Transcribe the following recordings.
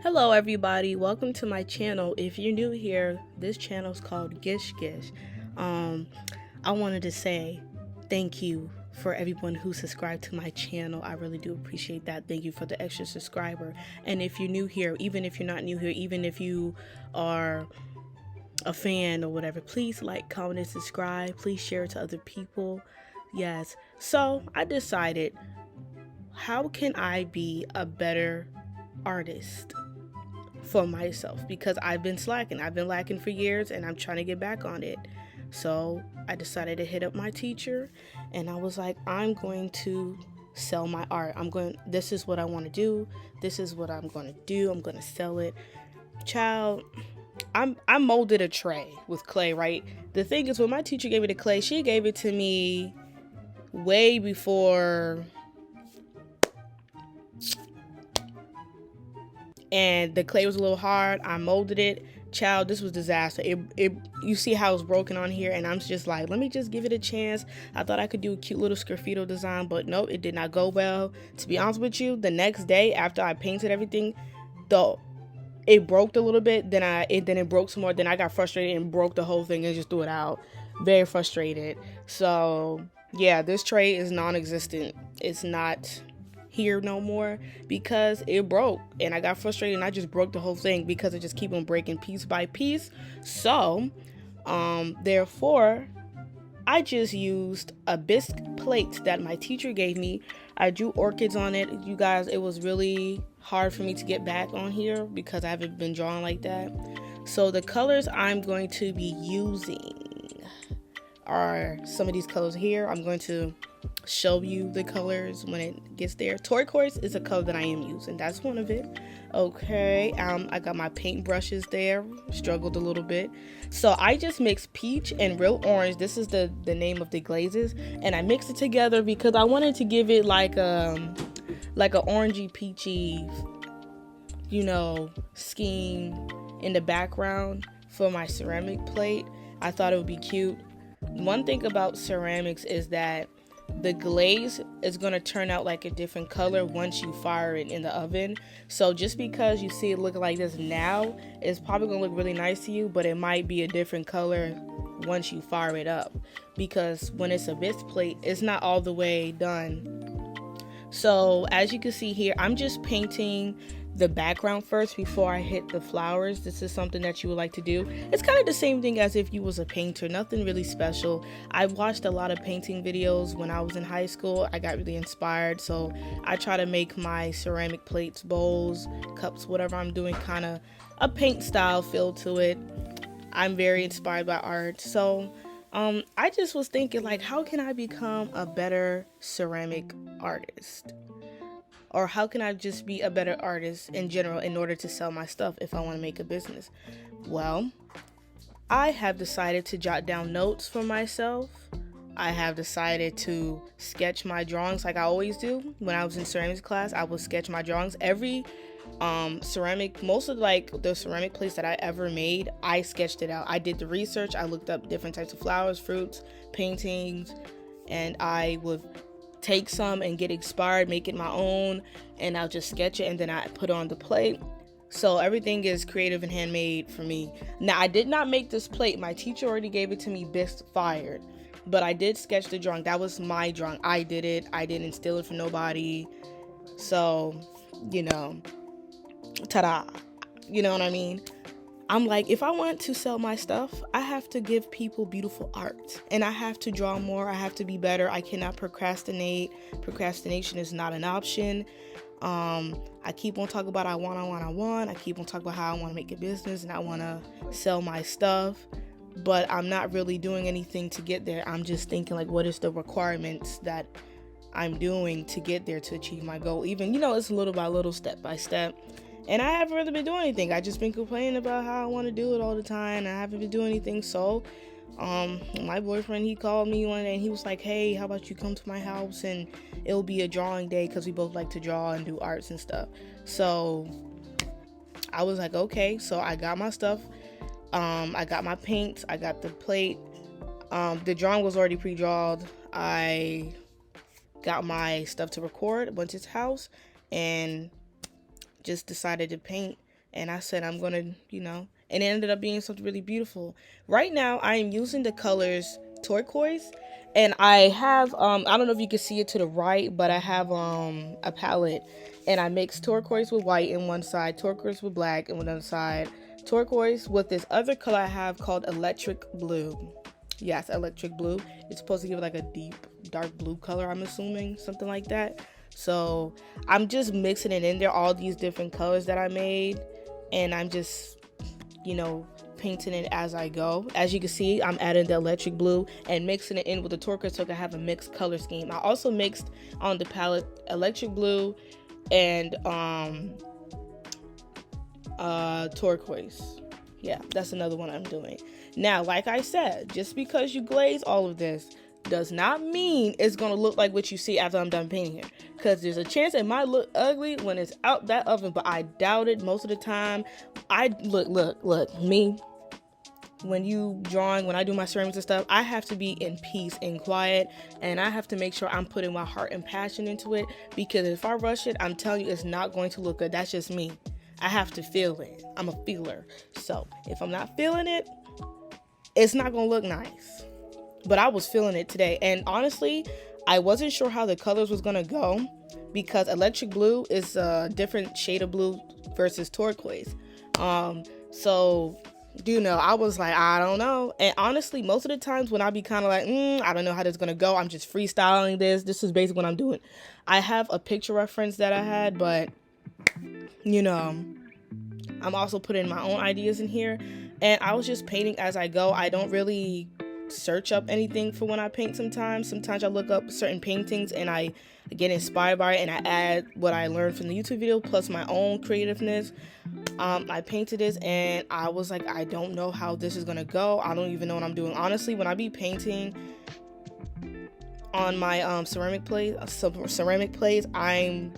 Hello everybody, welcome to my channel. If you're new here, this channel is called Gishgish. I wanted to say thank you for everyone who subscribed to my channel. I really do appreciate that. Thank you for the extra subscriber. And if you're new here, even if you're not new here, even if you are a fan or whatever, please like, comment, and subscribe. Please share it to other people. Yes. So I decided, how can I be a better artist for myself? Because I've been slacking. I've been lacking for years and I'm trying to get back on it. So I decided to hit up my teacher and I was like, I'm going to sell my art. This is what I want to do. This is what I'm going to do. I'm going to sell it. Child, I molded a tray with clay, right? The thing is, when my teacher gave me the clay, she gave it to me way before, and the clay was a little hard. I molded it. Child, this was disaster. You see how it's broken on here, and I'm just like, let me just give it a chance. I thought I could do a cute little sgraffito design, but no, it did not go well. To be honest with you, the next day after I painted everything, it broke a little bit. Then it broke some more. Then I got frustrated and broke the whole thing and just threw it out. Very frustrated. So yeah, this tray is non-existent. It's not here no more because it broke, and I got frustrated and I just broke the whole thing because it just keep on breaking piece by piece. So therefore I just used a bisque plate that my teacher gave me. I drew orchids on it. You guys, it was really hard for me to get back on here because I haven't been drawing like that. So the colors I'm going to be using are some of these colors here. I'm going to show you the colors when it gets there. Turquoise is a color that I am using. That's one of it. Okay, I got my paint brushes there. Struggled a little bit. So I just mixed peach and real orange. This is the name of the glazes, and I mixed it together because I wanted to give it like a orangey peachy, scheme in the background for my ceramic plate. I thought it would be cute. One thing about ceramics is that the glaze is going to turn out like a different color once you fire it in the oven. So just because you see it look like this now, it's probably going to look really nice to you, but it might be a different color once you fire it up, because when it's a bisque plate, it's not all the way done. So as you can see here, I'm just painting the background first before I hit the flowers. This is something that you would like to do. It's kind of the same thing as if you was a painter, nothing really special. I watched a lot of painting videos when I was in high school. I got really inspired, so I try to make my ceramic plates, bowls, cups, whatever I'm doing, kind of a paint style feel to it. I'm very inspired by art, so I just was thinking, like, how can I become a better ceramic artist? Or how can I just be a better artist in general in order to sell my stuff if I want to make a business? Well, I have decided to jot down notes for myself. I have decided to sketch my drawings like I always do. When I was in ceramics class, I would sketch my drawings. Every ceramic, most of the ceramic plates that I ever made, I sketched it out. I did the research. I looked up different types of flowers, fruits, paintings, and I would take some and get inspired, make it my own, and I'll just sketch it and then I put it on the plate. So everything is creative and handmade for me. Now, I did not make this plate. My teacher already gave it to me bisque fired, but I did sketch the drawing. That was my drawing. I did it. I didn't steal it from nobody. So, ta-da. You know what I mean? I'm like, if I want to sell my stuff, I have to give people beautiful art, and I have to draw more. I have to be better. I cannot procrastinate. Procrastination is not an option. I keep on talking about I want. I keep on talking about how I want to make a business and I want to sell my stuff, but I'm not really doing anything to get there. I'm just thinking, like, what is the requirements that I'm doing to get there to achieve my goal? Even, it's little by little, step by step. And I haven't really been doing anything. I just been complaining about how I want to do it all the time, and I haven't been doing anything. So, my boyfriend, he called me one day, and he was like, hey, how about you come to my house, and it'll be a drawing day, because we both like to draw and do arts and stuff. So, I was like, okay. So, I got my stuff. I got my paints. I got the plate. The drawing was already pre-drawn. I got my stuff to record, went to his house, and just decided to paint And I said I'm gonna, and it ended up being something really beautiful. Right now I am using the colors turquoise, and I have I don't know if you can see it to the right, but I have a palette, and I mixed turquoise with white in one side, turquoise with black in another side, turquoise with this other color I have called electric blue. Yes, electric blue. It's supposed to give it like a deep dark blue color, I'm assuming, something like that. So I'm just mixing it in there, all these different colors that I made, and I'm just, painting it as I go. As you can see, I'm adding the electric blue and mixing it in with the turquoise so I can have a mixed color scheme. I also mixed on the palette electric blue and turquoise. Yeah, that's another one I'm doing. Now, like I said, just because you glaze all of this does not mean it's gonna look like what you see after I'm done painting it, because there's a chance it might look ugly when it's out that oven, but I doubt it most of the time. I look me, when I do my ceramics and stuff, I have to be in peace and quiet, and I have to make sure I'm putting my heart and passion into it, because if I rush it, I'm telling you, it's not going to look good. That's just me. I have to feel it. I'm a feeler. So if I'm not feeling it, it's not gonna look nice. But I was feeling it today, and honestly, I wasn't sure how the colors was gonna go, because electric blue is a different shade of blue versus turquoise. So I was like, I don't know. And honestly, most of the times when I be kind of like, I don't know how this is gonna go, I'm just freestyling this. This is basically what I'm doing. I have a picture reference that I had, but I'm also putting my own ideas in here, and I was just painting as I go. I don't really search up anything for when I paint. Sometimes I look up certain paintings and I get inspired by it, and I add what I learned from the YouTube video plus my own creativeness. I painted this, and I was like, I don't know how this is gonna go. I don't even know what I'm doing. Honestly, when I be painting on my ceramic plates, I'm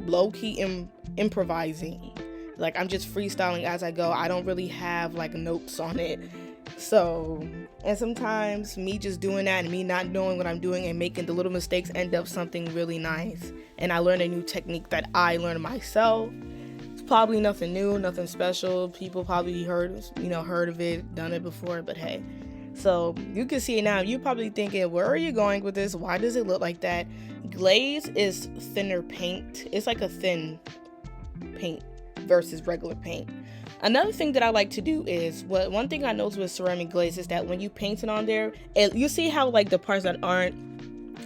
low-key improvising. Like, I'm just freestyling as I go. I don't really have like notes on it. So, and sometimes me just doing that and me not knowing what I'm doing and making the little mistakes end up something really nice. And I learned a new technique that I learned myself. It's probably nothing new, nothing special. People probably heard of it, done it before, but hey. So you can see it now. You're probably thinking, where are you going with this? Why does it look like that? Glaze is thinner paint. It's like a thin paint versus regular paint. Another thing that I like to do is, one thing I noticed with ceramic glaze is that when you paint it on there, you see how like the parts that aren't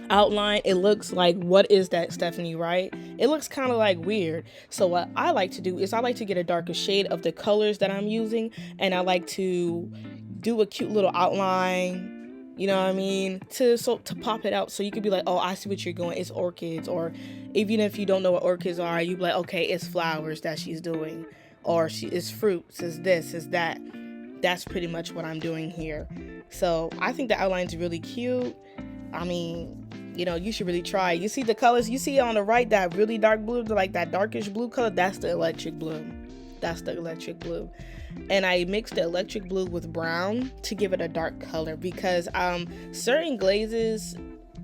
outlined, it looks like, what is that, Stephanie, right? It looks kind of like weird. So what I like to do is I like to get a darker shade of the colors that I'm using, and I like to do a cute little outline, you know what I mean, to pop it out, so you could be like, oh, I see what you're going, it's orchids. Or even if you don't know what orchids are, you be like, okay, it's flowers that she's doing, or it's fruits, it's this, it's that. That's pretty much what I'm doing here. So I think the outline's really cute. I mean, you should really try. You see the colors, you see on the right, that really dark blue, like that darkish blue color, that's the electric blue. And I mixed the electric blue with brown to give it a dark color, because certain glazes,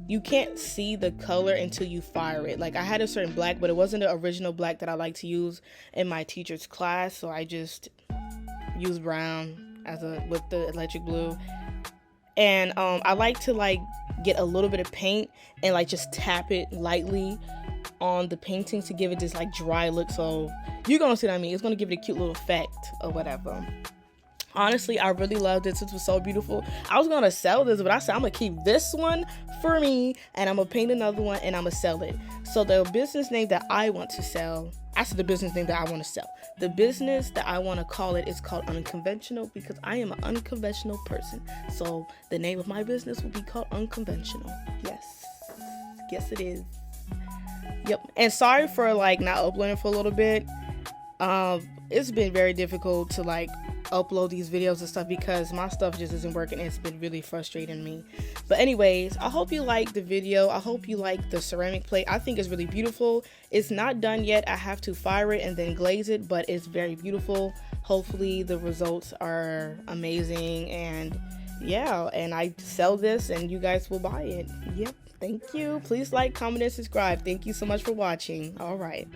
you can't see the color until you fire it. Like, I had a certain black, but it wasn't the original black that I like to use in my teacher's class, so I just used brown with the electric blue. And I like to get a little bit of paint and just tap it lightly on the painting to give it this dry look. So you're gonna see what I mean. It's gonna give it a cute little effect or whatever. Honestly, I really loved this. This was so beautiful. I was gonna sell this, but I said I'm gonna keep this one for me, and I'm gonna paint another one, and I'm gonna sell it. So the business name that I want to sell, the business name that I want to sell, the business that I want to call it is called Unconventional, because I am an unconventional person. So the name of my business will be called Unconventional. Yes it is. Yep. And sorry for not uploading for a little bit. It's been very difficult to upload these videos and stuff, because my stuff just isn't working. It's been really frustrating me. But anyways, I hope you liked the video. I hope you like the ceramic plate. I think it's really beautiful. It's not done yet. I have to fire it and then glaze it, but it's very beautiful. Hopefully the results are amazing, and yeah, and I sell this and you guys will buy it. Yep. Thank you. Please like, comment, and subscribe. Thank you so much for watching. All right.